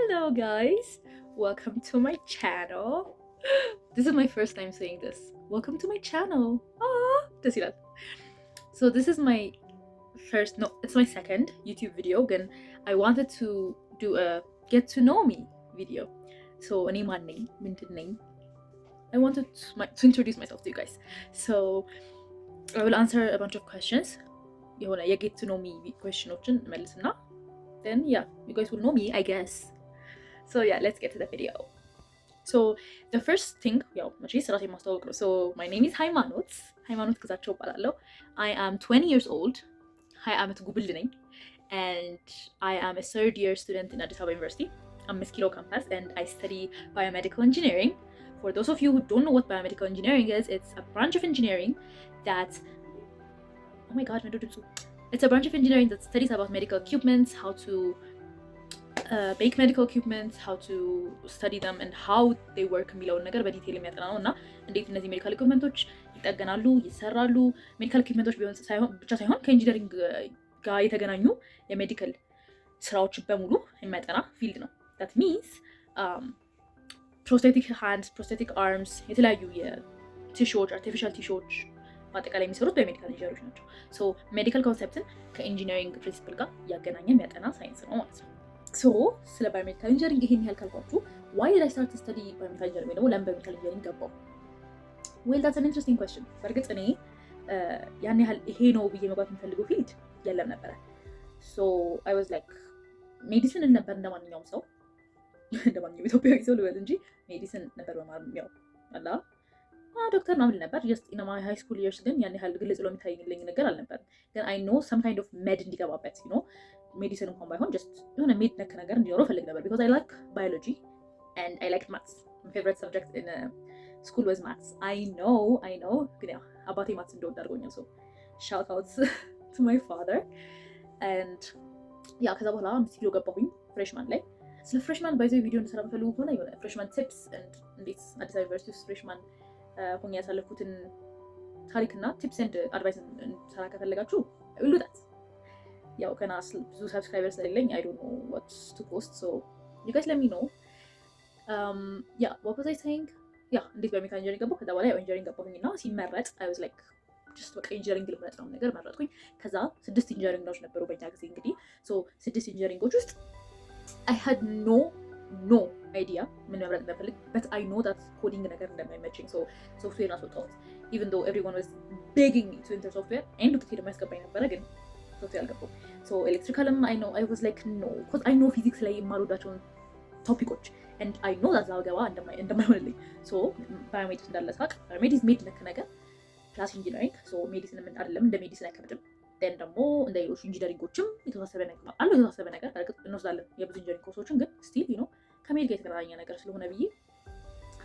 Hello guys, welcome to my channel. This is my first time saying this. Welcome to my channel. Does that? So this is my it's my second YouTube video. Again, I wanted to do a get to know me video. So any my name, minted name. I wanted to introduce myself to you guys. So I will answer a bunch of questions. You wanna get to know me question now. Then yeah, you guys will know me, I guess. So yeah, let's get to the video. So the first thing, so my name is Haimanut Kuzacho Balalo. I am 20 years old. I am at Gubulding, and I am a third year student in Addis Ababa University. I'm Miss Kilo campus, and I study biomedical engineering. For those of you who don't know what biomedical engineering is, it's a branch of engineering that it's a branch of engineering that studies about medical equipment, how to make medical equipment, how to study them and how they work የሚለውን ነገር በዲቴል የሚያጠና ነው እና እንዴት እነዚህ ሜዲካል ኢኩዊፕመንቶች ይጠገናሉ፣ ይሰራሉ። ሜዲካል ኢኩዊፕመንቶች ብቻ ሳይሆን ከኢንጂነሪንግ ጋር የተገናኙ የሜዲካል ስራዎች በሙሉ የሚያጠና ፊልድ ነው። that means prosthetic hands, prosthetic arms፣ የተለያዩ የቲሹዎች አርቲፊሻል ቲሹዎች በአጠቃላይ የሚሰሩት በሜዲካል ኢንጂነሮች ናቸው። ሶ ሜዲካል ኮንሰፕትን ከኢንጂነሪንግ ፕሪንሲፕል ጋር እያገናኘ የሚያጠና ሳይንስ ነው ማለት ነው። ሶ ስለ ባዮሜዲካል ኢንጂነሪንግ ይሄን ያህል ካልኳችሁ why did I start to study biomedical engineering ወይ ደግሞ ለምን ባዮሜዲካል ኢንጂነሪንግ ገባሁ? well that's an interesting question። በእርግጥ እኔ ያን ያህል ይሄ ነው ብዬ መግባት የምፈልገው ፊልድ የለም ነበረ። ሶ I was like ሜዲሲን ነበር እንደማንኛውም ሰው እንደማንኛውም ኢትዮጵያዊ ሰው ልበል እንጂ ሜዲሲን ነበር በማርሚያው አላ ዶክተር ምናምን ነበር። ጀስት ኢን ማይ ሃይ ስኩል ይርስ ግን ያን ያህል ግልጽ ብሎ የሚታይልኝ ነገር አልነበረም። ግን አይ ኖ ሰም ካይንድ ኦፍ ሜድ እንዲገባበት ሜዲሲን እንኳን ባይሆን ጀስት የሆነ ሜድ ነክ ነገር እንዲኖረው ፈልግ ነበር። ቢኮዝ አይ ላይክ ባዮሎጂ ኤንድ አይ ላይክ ማትስ። ማይ ፌቨሪት ሰብጀክት ኢን ስኩል ዋዝ ማትስ። አይ ኖ ግን ያው አባቴ ማትስ እንደወድ አድርጎኛል። ሶ ሻውት አውት ቱ ማይ ፋዘር ኤንድ ያ ከዛ በኋላ አምስት ኪሎ ገባሁኝ ፍሬሽማን ላይ። ስለ ፍሬሽማን ባይዘው ቪዲዮ እንድሰራ የምፈልጉ ከሆነ የሆነ ፍሬሽማን ቲፕስ እንዴት አዲስ አበባ ዩኒቨርሲቲ ውስጥ ፍሬሽማን ሆኜ ያሳለፍኩትን ታሪክና ቲፕስ ኤንድ አድቫይስ እንድሰራ ከፈለጋችሁ ሉጣት ያው ገና ብዙ ሰብስክራይበር ስለሌለኝ አይ ዶንት ኖ ዋት ቱ ፖስት ሶ ዩ ጋይስ ሌት ሚ ኖ ያ ዋት ዋዝ አይ ሴይንግ ያ እንዴት ባዮሜዲካል ኢንጂነሪንግ ገባሁ። ከዛ በኋላ ኢንጂነሪንግ ገባሁኝ እና ሲመረጥ አይ ዋዝ ላይክ ጀስት በቃ ኢንጂነሪንግ ልምረጥ ነው ነገር መረጥኩኝ። ከዛ 6 ኢንጂነሪንጎች ነበሩ በእኛ ጊዜ እንግዲህ ሶ 6 ኢንጂነሪንጎች ውስጥ አይ ሃድ ኖ አይዲያ ምን መምረጥ እንደፈልግ በት አይ ኖ ዳት ኮዲንግ ነገር እንደማይመቸኝ ሶ ሶፍትዌር አስወጣሁት። ኢቨን ዶ ኤቭሪዋን ዋዝ ቤጊንግ ሚ ቱ ኢንተር ሶፍትዌር ኤንድ ቱ ደግሞ ያስገባኝ ነበረ ግን ሶፍትዌር አልገባሁም። ሶ ኤሌክትሪካልም አይ ዋዝ ላይክ ኖ ኮዝ አይ ኖ ፊዚክስ ላይ የማልወዳቸውን ቶፒኮች ኤንድ አይ ኖ ዳት ዛገባ እንደማይሆንልኝ ሶ ባዮሜዲስ እንዳለ ሳቅ ባዮሜዲስ ሜድ ነክ ነገር ፕላስ ኢንጂነሪንግ ሶ ሜዲሲን ምን አይደለም እንደ ሜዲሲን አይከብድም። ደን ደግሞ እንደ ሌሎች ኢንጂነሪንጎችም የተወሳሰበ ነገር በርግጥ እንወስዳለን የብዙ ኢንጂነሪንግ ኮርሶችን ግን ስቲል ከሜድ ጋር የተገናኘ ነገር ስለሆነ ብዬ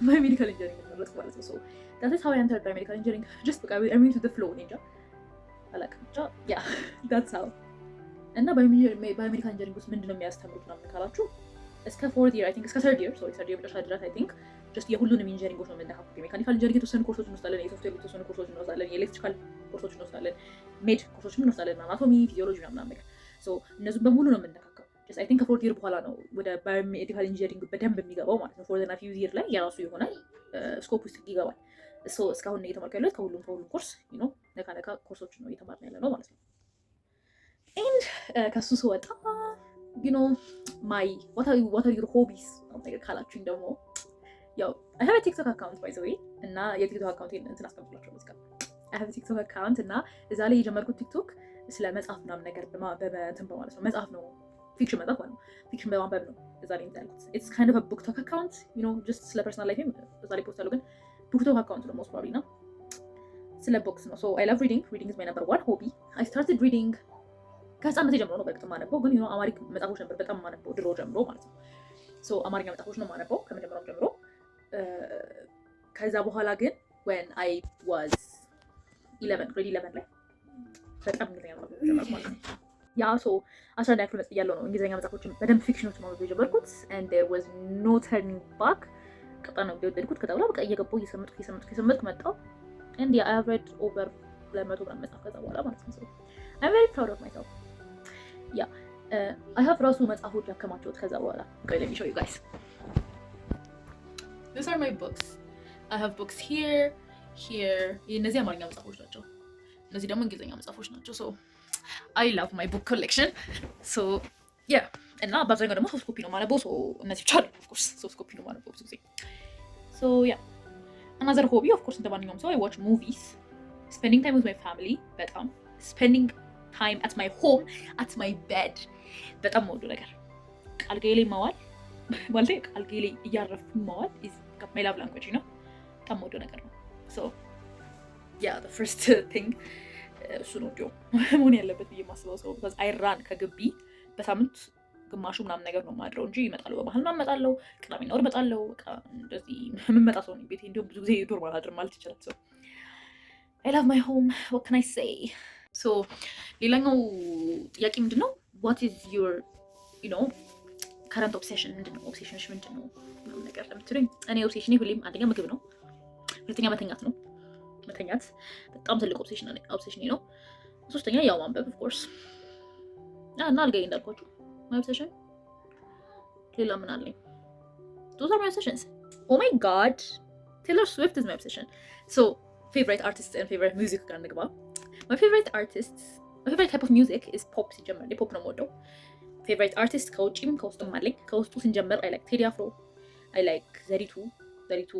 ባዮሜዲካል ኢንጂነሪንግ መረጥኩ ማለት ነው። ሶ that is how I entered biomedical engineering just በቃ I mean to the flow እንጃ አላውቅም ብቻ ያ that's how እና ባዮሜዲካል ኢንጂነሪንግ ውስጥ ምንድነው የሚያስተምሩት ምናምን ካላችሁ እስከ ፎርት ይር አይ ቲንክ እስከ ሰርድ ይር መጨረሻ ድረስ አይ ቲንክ ጀስት የሁሉንም ኢንጂነሪንጎች ነው የምንነካኩት። የሜካኒካል ኢንጂነሪንግ የተወሰኑ ኮርሶች እንወስዳለን፣ የሶፍትዌር የተወሰኑ ኮርሶች እንወስዳለን፣ የኤሌክትሪካል ኮርሶች እንወስዳለን፣ ሜድ ኮርሶችም እንወስዳለን፣ አናቶሚ፣ ፊዚዮሎጂ ምናምን ነገር ሶ እነዚህም በሙሉ ነው የምንነካከው። አይ ቲንክ ከፎርት ይር በኋላ ነው ወደ ባዮሜዲካል ኢንጂነሪንግ በደንብ የሚገባው ማለት ነው። ፎር ዘ ፊው ይር ላይ የራሱ የሆነ ስኮፕ ውስጥ ይገባል። ሶ እስካሁን እየተማርኩ ያለሁት ከሁሉም ኮርስ ነካ ኮርሶች ነው እየተማርን ያለ ነው ማለት ነው። ኤንድ ከሱ ስወጣ ማይ what are your hobbies ነገር ካላችሁኝ ደግሞ ያው I have a TikTok account by the way እና የቲክቶክ አካውንቴን እንትን አስቀምጥላችኋለሁ እዚህ ጋር I have a TikTok account እና እዛ ላይ የጀመርኩት ቲክቶክ ስለ መጽሐፍ ምናምን ነገር እንትን በማለት ነው። መጽሐፍ ነው ፊክሽን መጽሐፍ ማለት ነው። ፊክሽን በማንበብ ነው እዛ ላይ ያልኩት። it's kind of a book talk account just ስለ ፐርሰናል ላይፍ እዛ ላይ ፖስት አለው ግን book talk account ነው most probably ነው ስለ ቦክስ ነው። so I love reading is my number one hobby። I started reading ከህፃንነቴ ጀምሮ ነው በእርግጥ የማነበው ግን አማሪክ መጽሐፎች ነበር በጣም የማነበው ድሮ ጀምሮ ማለት ነው። ሶ አማርኛ መጽሐፎች ነው የማነበው ከመጀመሪያው ጀምሮ። ከዛ በኋላ ግን when I was 11 grade 11 ላይ በጣም እንግሊዝኛ ማንበብ ጀመርኩ ማለት ነው። ያ ሶ 11 ክፍል ያለው ነው እንግሊዝኛ መጽሐፎችን በደንብ ፊክሽኖች ማንበብ የጀመርኩት and there was no turning back። ቀጣይ ነው የወደድኩት። ከዛ በኋላ በቃ እየገባሁ እየሰመጥኩ መጣሁ and I have read over 200 ምናምን መጽሐፍ ከዛ በኋላ ማለት ነው። so I'm very proud of myself። ያ I have ራሱ መጽሐፎች ያከማቸውት ከዛ በኋላ ቆይ let me show you guys. These are my books. I have books here. እነዚህ አማርኛ መጽሐፎች ናቸው። እነዚህ ደግሞ እንግሊዝኛ መጽሐፎች ናቸው። So I love my book collection. So yeah. እና በአብዛኛው ደግሞ ሶፍት ኮፒ ነው ማነበው። So እነዚህ ብቻ አይደለም of course ሶፍት ኮፒ ነው ማነበው ብዙ ጊዜ። So yeah. Another hobby of course እንደማንኛውም ሰው I watch movies. Spending time with my family በጣም spending time at my home at my bed በጣም ወዶ ነገር አልጋዬ ላይ መዋል ማለት አልጋዬ ላይ እያረፍኩ መዋል is my love language you know በጣም ወዶ ነገር ነው። So yeah the first thing እሱ ነው ዲዮ መሆን ያለበት ብዬ ማስበው ሰው because I run ከግቢ በሳምንት ግማሹ ምናምን ነገር ነው ማድረው እንጂ ይመጣሉ በመሀል ምናምን እመጣለሁ ቅዳሜና እሑድ እመጣለሁ በቃ እንደዚህ የምመጣ ሰው ነኝ። ቤቴ እንዲሁም ብዙ ጊዜ ዶር ማድረግ ማለት ይችላል። So I love my home. What can I say? So ሌላኛው ጥያቄ ምንድነው what is your you know current obsession ምንድነው ኦብሴሽንሽ ምንድነው ምናምን ነገር ለምትሉኝ እኔ ኦብሴሽኔ ሁሌም አንደኛ ምግብ ነው፣ ሁለተኛ መተኛት ነው። መተኛት በጣም ትልቅ ኦብሴሽኔ ነው። ሶስተኛ ያው ማንበብ of course እና አልጋዬ እንዳልኳችሁ my obsession። ሌላ ምን አለኝ? those are my obsessions. Oh my god Taylor Swift is my obsession. So favorite artists and favorite music ጋር እንግባ። My favorite type of music is pop ሲጀመር ፖፕ ነው የምወደው። favorite artist ከውጪም ከውስጥም አለኝ። ከውስጡ ስንጀምር I like Teddy Afro, I like ዘሪቱ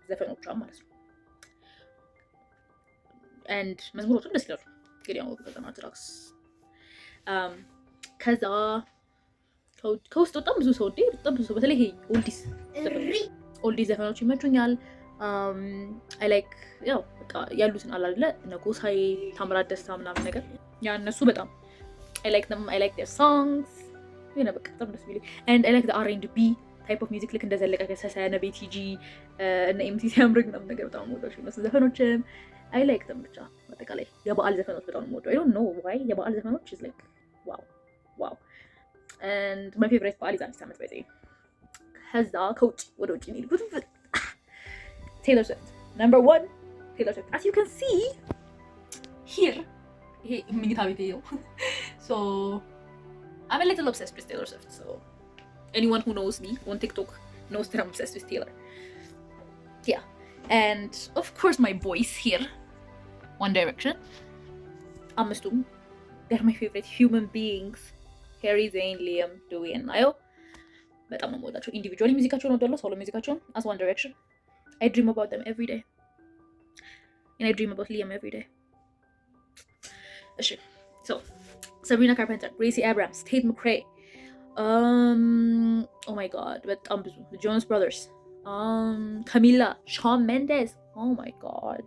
ዘፈኖቿ ማለት ነው and መዝሙሮቹም ደስ ይላሉ። ግን ያው በጣም ትራክስ ከዛ ከውስጥ በጣም ብዙ ሰው በተለይ ይሄ ኦልዲስ ዘፈኖች ይመቹኛል። I like ያው በቃ ያሉትን አላለ እነ ጎሳዬ ታምራት ደስታ ምናምን ነገር ያ እነሱ በጣም I like them. I like their songs you know በቃ በጣም ደስ የሚለኝ and I like the R&B type of music ልክ እንደዘለቀ ከሰሰ እነ ቤቲጂ እነ ኤምሲ ሲያምረኝ ምናምን ነገር በጣም የምወዳቸው እነሱ ዘፈኖችም I like them ብቻ በአጠቃላይ የበዓል ዘፈኖች በጣም የምወደው I don't know why የበዓል ዘፈኖች is like wow and my favorite በዓል is አዲስ ዓመት በዚህ ከዛ ከውጭ ወደ ውጭ የሚልኩት Taylor Swift. Number 1, Taylor Swift. As you can see here, so I'm a little obsessed with Taylor Swift. So anyone who knows me on TikTok knows that I'm obsessed with Taylor. Yeah, and of course my boys here, One Direction. Amastum, they're my favorite human beings. Harry, Zayn, Liam, Dewey, and Niall. But I'm not more that individually music solo music as One Direction. I dream about them every day. And I dream about Liam every day. So, Sabrina Carpenter, Gracie Abrams, Tate McRae. Oh my god, the Jonas Brothers. Camila, Shawn Mendes. Oh my god.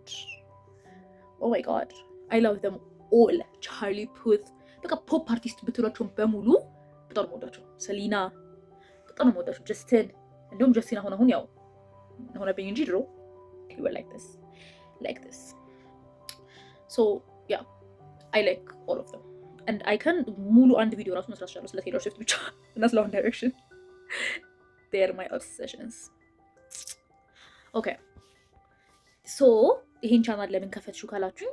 I love them all. Charlie Puth. Like a pop artist ብትሏቸው በሙሉ በጣም ነው የምወዳቸው። ሰሊና በጣም ነው የምወዳቸው። ጀስቲን እንደውም ጀስቲን አሁን ያው ሆነብኝ እንጂ ድሮ you were like this. So yeah, I like all of them and I can ሙሉ አንድ ቪዲዮ ራሱ መስራት ይችላል ስለ Taylor Swift ብቻ እና ስለ One Direction. They are my obsessions. Okay, so ይሄን ቻናል ለምን ከፈትሽው ካላችሁ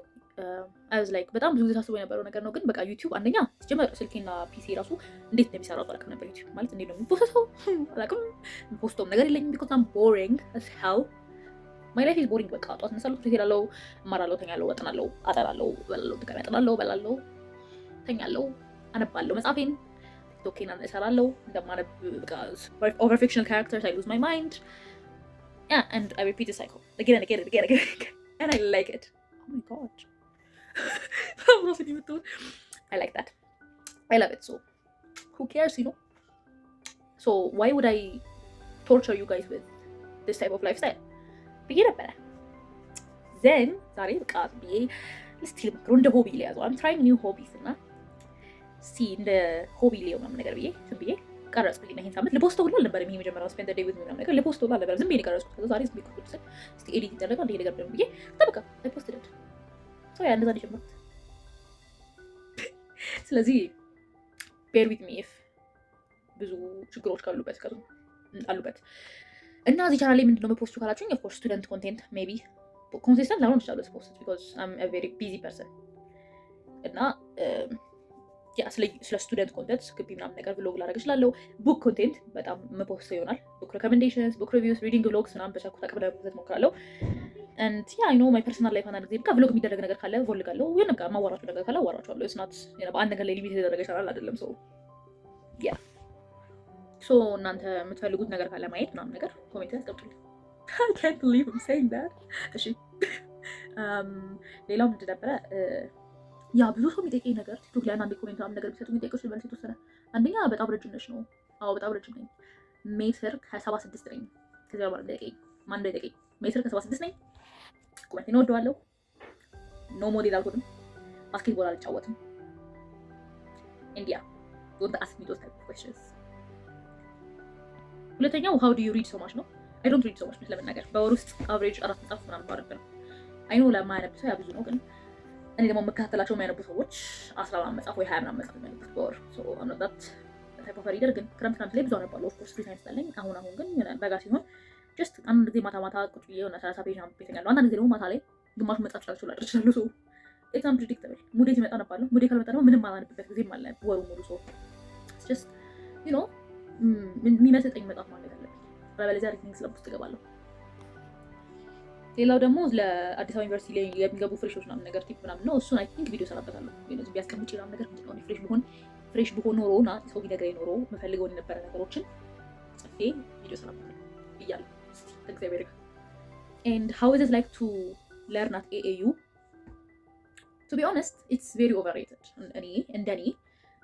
I was like በጣም ብዙ ጊዜ ታስቦ የነበረው ነገር ነው። ግን በቃ ዩቲዩብ አንደኛ ሲጀመር ስልኬና ፒሲ ራሱ እንዴት እንደሚሰራው አላውቅም ነበር። ዩቲዩብ ማለት እንዴት ነው የሚፖስተው አላውቅም። ፖስቶም ነገር የለኝም because I'm boring as hell. My life is boring። በቃ ጧት እነሳለሁ፣ ትምህርት እሄዳለሁ፣ እማራለሁ፣ ተኛለሁ፣ አጠናለሁ፣ አጠናለሁ፣ በላለሁ፣ ድጋሚ አጠናለሁ፣ በላለሁ፣ ተኛለሁ፣ አነባለሁ፣ መጽሐፌን ቲክቶኬን እሰራለሁ። እንደማነብ በቃ over fictional characters I lose my mind. Yeah, and I repeat the cycle again and again and I like it. Oh my god. I like that. I love it. So who cares, you know? So why would I torture you guys with this type of lifestyle? Begin up better. Then sorry, let's still run the hobby layer. I'm trying new hobbies na. See in the hobby layer ምናምን ነገር ብዬ ቀረጽኩኝ። ይሄን ሳምንት ልፖስተው ሁሉ ነበር የሚጀምረው spend the day with me ምናምን ነገር ልፖስተው ሁሉ ነበር። ዝም ብዬ ቀረጽኩት። ከዛ ዛሬ ዝም ብዬ ቁጥጥ እስቲ ኤዲት ይደረጋል እንደ ነገር ብዬ ተበቃ I posted it. So yeah, እንደዛ ጀመርኩት። ስለዚህ bear with me if ብዙ ችግሮች አሉበት እና እዚህ ቻናል ላይ ምንድነው በፖስቱ ካላችሁኝ of course student content maybe consistent ላይሆን ይችላል post because I'm a very busy person እና ስለ ስቱደንት ኮንተንት ግቢ ምናምን ነገር ብሎግ ላደርግ እችላለሁ። ቡክ ኮንቴንት በጣም መፖስት ይሆናል። ቡክ ሬኮሜንዴሽንስ፣ ቡክ ሪቪውስ፣ ሪዲንግ ብሎግስ ምናምን በቻልኩት አቅም ለመፖስት እሞክራለሁ። and yeah I know my personal life አንዳንድ ጊዜ በቃ ብሎግ የሚደረግ ነገር ካለ ቮልጋለሁ ወይ በቃ ማዋራቸው ነገር ካለ አዋራቸዋለሁ። it's not በአንድ ነገር ላይ ሊሚት የተደረገ ይችላል አይደለም። ሶ እናንተ የምትፈልጉት ነገር ካለ ማየት ምናምን ነገር ኮሜንት ያስቀምጡልኝ። I can't believe I'm saying that። እሺ ሌላው ምንድን ነበረ? ያ ብዙ ሰው የሚጠይቀኝ ነገር ቲክቶክ ላይ አንዳንዴ ኮሜንት ምናምን ነገር ቢሰጡ የሚጠይቀው መልስ የተወሰነ አንደኛ በጣም ረጅም ነሽ ነው። አዎ በጣም ረጅም ነኝ። ሜትር ከ76 ነኝ። ከዚያ በኋላ እንዳይጠይቀኝ ማን እንዳይጠይቀኝ ሜትር ከ76 ነኝ። ቁመቴን እወደዋለሁ። ኖ ሞዴል አልሆንም። ባስኬትቦል አልጫወትም። ኢንዲያ ዶንት አስክ ሚ ዶስ ታይፕ ኦፍ ኩዌስችንስ። ሁለተኛው ሃው ዱ ዩ ሪድ ሶ ማች ነው። አይ ዶንት ሪድ ሶ ማች ለመናገር በወር ውስጥ አቨሬጅ 4 መጽሐፍ ምናምን ባረብ ነው። አይ ኖ ለማያነብ ሰው ያ ብዙ ነው፣ ግን እኔ ደግሞ የምከታተላቸው የሚያነቡ ሰዎች 14 መጽሐፍ ወይ 20 ምናምን መጽሐፍ የሚያነቡት በወር። ሶ አም ኖት ዳት ታይፕ ኦፍ ሪደር። ግን ክረምት ላይ ብዙ አነባለሁ። ኦፍ ኮርስ ፍሪ ታይም ስላለኝ። አሁን ግን በጋ ሲሆን ጀስት አንድ ጊዜ ማታ ቁጭ ብዬ የሆነ 30 ፔጅ አንብቤ እተኛለሁ። አንዳንድ ጊዜ ደግሞ ማታ ላይ ግማሹ መጽሐፍ ላደርግ እችላለሁ። ሶ ኢትስ አንፕሬዲክተብል። ሙዴ ሲመጣ አነባለሁ። ሙዴ ካልመጣ ደግሞ ምንም አላነብበት ጊዜም አለ ወሩ ሙሉ። ሶ ጀስት ዩ ኖ የሚመስጠኝ መጽሐፍ ማለት አለብኝ። በለዚያ ሪዲንግ ክለብ ውስጥ እገባለሁ። ሌላው ደግሞ ለአዲስ አበባ ዩኒቨርሲቲ ላይ የሚገቡ ፍሬሾች ምናምን ነገር ቲፕ ምናምን ነው። እሱን አይ ቲንክ ቪዲዮ ሰራበታለሁ። ቢያንስ ቢያስቀምጥ ይችላል ነገር ምንድን ነው ፍሬሽ ብሆን ኖሮ እና ሰው ቢነግረኝ ኖሮ የምፈልገውን የነበረ ነገሮችን ጽፌ ቪዲዮ ሰራበታለሁ ብያለሁ። እግዚአብሔር ጋር and how is it like to learn at AAU? to be honest it's very overrated። እንደኔ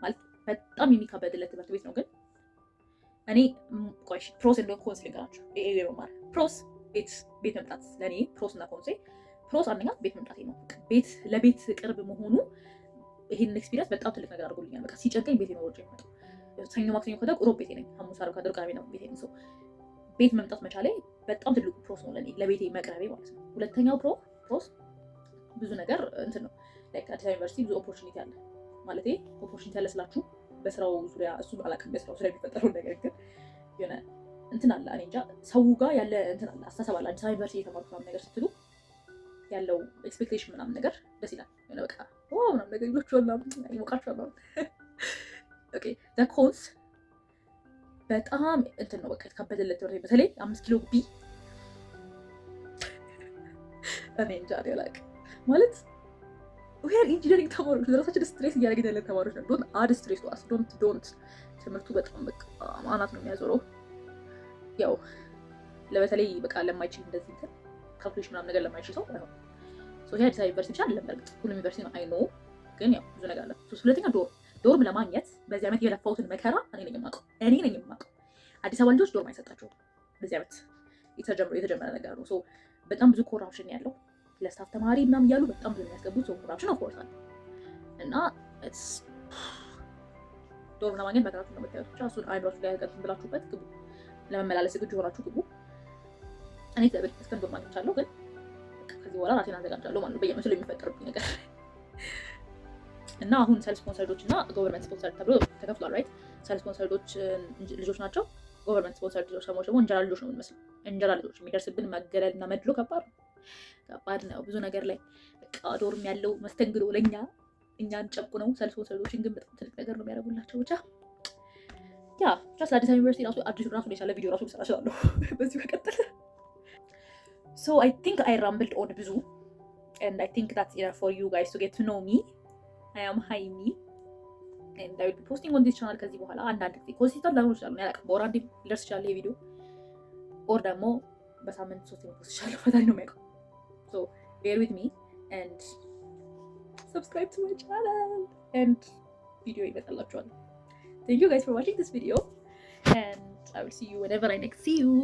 ማለት በጣም የሚካበድለት ትምህርት ቤት ነው። ግን እኔ ቆይ ፕሮስ እንደሆነ ኮንስ ልንገራችሁ። AAU የመማር ፕሮስ ቤት መምጣት ለእኔ ፕሮስ እና ኮንሴ ፕሮስ አንደኛ ቤት መምጣቴ ነው። ለቤት ቅርብ መሆኑ ይሄንን ኤክስፒሪየንስ በጣም ትልቅ ነገር አድርጎልኛል። በቃ ሲጨንቀኝ ቤቴ ነው ወርጄ የምመጣው። ሰኞ ማክሰኞ ከደግ ሮብ ቤቴ ነኝ። ሐሙስ ዓርብ ከደግ ቅዳሜ ነው ቤቴ ነኝ። ቤት መምጣት መቻሌ በጣም ትልቁ ፕሮስ ነው ለእኔ፣ ለቤቴ መቅረቤ ማለት ነው። ሁለተኛው ፕሮስ ብዙ ነገር እንትን ነው። ላይክ አዲስ አበባ ዩኒቨርሲቲ ብዙ ኦፖርቹኒቲ አለ። ማለቴ ኦፖርቹኒቲ አለ ስላችሁ በስራው ዙሪያ እሱ አላውቅም፣ በስራው ዙሪያ የሚፈጠረው ነገር ግን የሆነ እንትን አለ። እኔ እንጃ ሰው ጋር ያለ እንትን አለ፣ አስተሳሰብ አለ። አዲስ አበባ ዩኒቨርሲቲ የተማርኩት ምናምን ነገር ስትሉ ያለው ኤክስፔክቴሽን ምናምን ነገር ደስ ይላል። የሆነ በቃ ምናምን ነገር ይሏችኋል፣ ይሞቃችኋል ምናምን። ኦኬ ዘ ኮንስ በጣም እንትን ነው። በቃ የተካበደለት ትምህርት በተለይ 5 ኪሎ ቢ እኔ እንጃ አላውቅም ማለት ዌር ኢንጂነሪንግ ተማሪዎች ለራሳችን ስትሬስ እያደረግን ያለን ተማሪዎች ነው። ዶንት አድ ስትሬስ ቱ አስ ዶንት ትምህርቱ በጣም በቃ አናት ነው የሚያዞረው። ያው ለበተለይ በቃ ለማይችል እንደዚህ እንትን ካልኩሌሽን ምናምን ነገር ለማይችል ሰው አይሆን። ሶ ይሄ አዲስ አበባ ዩኒቨርሲቲ ብቻ አይደለም፣ በርግጥ ሁሉም ዩኒቨርሲቲ ነው። አይ ኖ ግን ያው ብዙ ነገር አለ። ሁለተኛ ዶርም ለማግኘት በዚህ ዓመት የለፋሁትን መከራ እኔ ነኝ የማውቀው። አዲስ አበባ ልጆች ዶርም አይሰጣቸውም። በዚህ ዓመት የተጀመረ ነገር ነው። ሶ በጣም ብዙ ኮራፕሽን ያለው ለስታፍ ተማሪ ምናምን እያሉ በጣም ብዙ የሚያስገቡት ሰው ኮራፕሽን ኦፍ ኮርስ አለ እና ዶርም ለማግኘት መከራችሁ ነው የምታዩት። ብቻ እሱን አይብራችሁ ላይ ያቀጥም ብላችሁበት ግቡ። ለመመላለስ ዝግጁ ሆናችሁ ግቡ። እኔ እግዚአብሔር ይመስገን ዶርም አግኝቻለሁ፣ ግን ከዚህ በኋላ ራሴን አዘጋጃለሁ ማለት ነው በየዓመቱ የሚፈጠርብኝ ነገር እና አሁን ሰልፍ ስፖንሰርዶች እና ገቨርንመንት ስፖንሰር ተብሎ ተከፍሏል። ራይት ሰልፍ ስፖንሰርዶች ልጆች ናቸው። ገቨርንመንት ስፖንሰር ልጆች ደግሞ እንጀራ ልጆች ነው የምንመስለው። እንጀራ ልጆች የሚደርስብን መገለል እና መድሎ ከባድ ነው። ብዙ ነገር ላይ በቃ ዶርም ያለው መስተንግዶ ለእኛ እኛን ጨቁ ነው። ሰልፍ ስፖንሰርዶችን ግን በጣም ትልቅ ነገር ነው የሚያደርጉላቸው። ብቻ ስለ አዲስ አበባ ዩኒቨርሲቲ ራሱን የቻለ ቪዲዮ ራሱ ልሰራ እችላለሁ በዚሁ ከቀጠለ። So I think I rambled on ብዙ and I think that's enough for you guys to get to know me. I am Haimi and I will be posting on this channel ከዚህ በኋላ አንዳንድ ጊዜ ኮንሲስተንት ላይሆን ይችላል። እኔ አላውቅም፣ በወር አንዴ ሊደርስ ይችላል ይሄ ቪዲዮ፣ ኦር ደግሞ በሳምንት 3 ፖስት ይችላል። ፈታኝ ነው የሚያውቀው። So bear with me and subscribe to my channel and ቪዲዮ ይመጣላችኋል። Thank you guys for watching this video and I will see you whenever I next see you.